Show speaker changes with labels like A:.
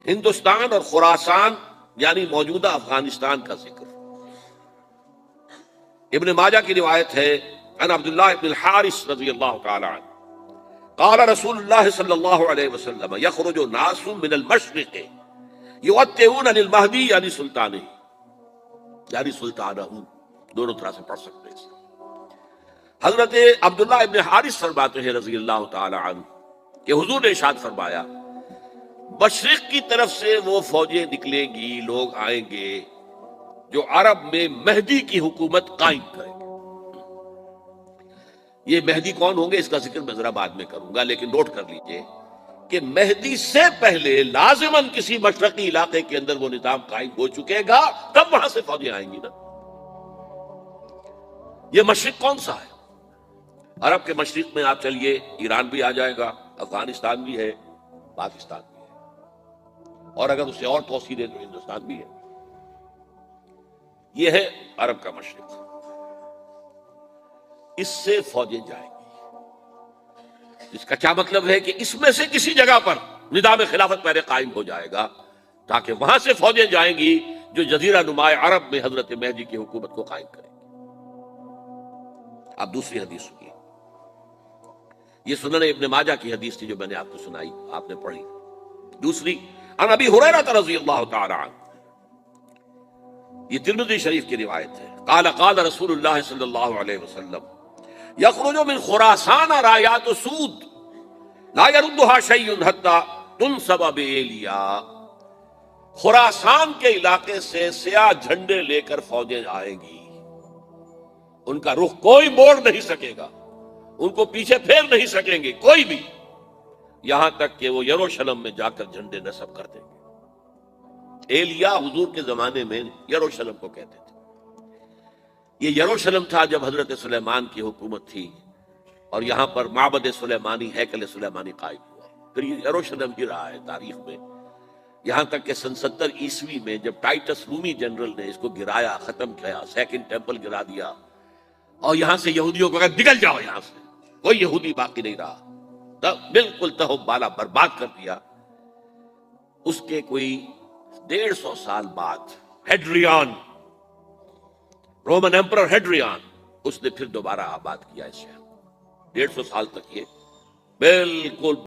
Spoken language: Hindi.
A: हिंदुस्तान और खुरासान यानी मौजूदा अफगानिस्तान का जिक्र। इब्न माजा की रिवायत है, अन अब्दुल्लाह इब्न हारिस रज़ियल्लाहु तआला अन्हु क़ाल रसूलुल्लाह सल्लल्लाहु अलैहि वसल्लम यख़रुजु नासुम मिनल मशरिक़ युअत्तिऊन लिल महदी यानी सुल्तानिही यानी सुल्तानहू, दोनों तरह से पढ़ सकते हैं। हजरत अब्दुल्लाह इब्न हारिस फरमाते हैं रज़ियल्लाहु तआला अन्हु कि हुजूर ने इरशाद फरमाया, मशरिक की तरफ से वो फौजें निकलेंगी, लोग आएंगे जो अरब में मेहदी की हुकूमत कायम करेंगे। ये मेहदी कौन होंगे इसका जिक्र मैं जरा बाद में करूंगा, लेकिन नोट कर लीजिए कि मेहदी से पहले लाजिमन किसी मशरकी इलाके के अंदर वो निजाम कायम हो चुकेगा, तब वहां से फौजें आएंगी ना। ये मशरिक कौन सा है? अरब के मशरिक में आप चलिए, ईरान भी आ जाएगा, अफगानिस्तान भी है, पाकिस्तान भी है, और अगर उससे और तौसीर है तो हिंदुस्तान भी है। यह है अरब का मशरिक। इससे फौजें जाएंगी। इसका क्या मतलब है कि इसमें से किसी जगह पर निजाम खिलाफत पहले कायम हो जाएगा, ताकि वहां से फौजें जाएंगी जो जजीरा नुमाए अरब में हजरत मेहदी की हुकूमत को कायम करेंगी। अब दूसरी हदीस सुनिए। ये सुनन इब्न माजा की हदीस थी जो मैंने आपको सुनाई, आपने पढ़ी। दूसरी, अन अबी हुरैरा रज़ियल्लाहु तआला अन्हु, ये तिर्मिज़ी शरीफ की रिवायत है, क़ाल क़ाल रसूलुल्लाह सल्लल्लाहु अलैहि वसल्लम यख़रुजु मिन खुरासान रायातु सूद ला यरुद्दुहा शय्युन हत्ता तुनसब बिएलिया। खुरासान के इलाके से सियाह झंडे लेकर फौजें आएंगी, उनका रुख कोई मोड़ नहीं सकेगा, उनको पीछे फेर नहीं सकेंगे कोई भी, यहां तक कि वो यरूशलेम में जाकर झंडे नस्ब कर देंगे। एलिया हुजूर के जमाने में यरूशलेम को कहते थे। ये यरूशलेम था जब हजरत सुलेमान की हुकूमत थी, और यहां पर माबद सुलेमानी, हैकल सुलेमानी कायम हुआ। फिर ये यरूशलेम ही रहा है तारीख में, यहां तक कि सन 70 ईस्वी में जब टाइटस रूमी जनरल ने इसको गिराया, खत्म किया, सेकंड टेंपल गिरा दिया, और यहां से यहूदियों को कहा निकल जाओ, यहां से कोई यहूदी बाकी नहीं रहा, तब बिल्कुल तहबाला बर्बाद कर दिया। उसके कोई 150 साल बाद हेड्रियन, रोमन एम्परर हेड्रियन, उसने फिर दोबारा आबाद किया इसे। 150 साल तक ये बिल्कुल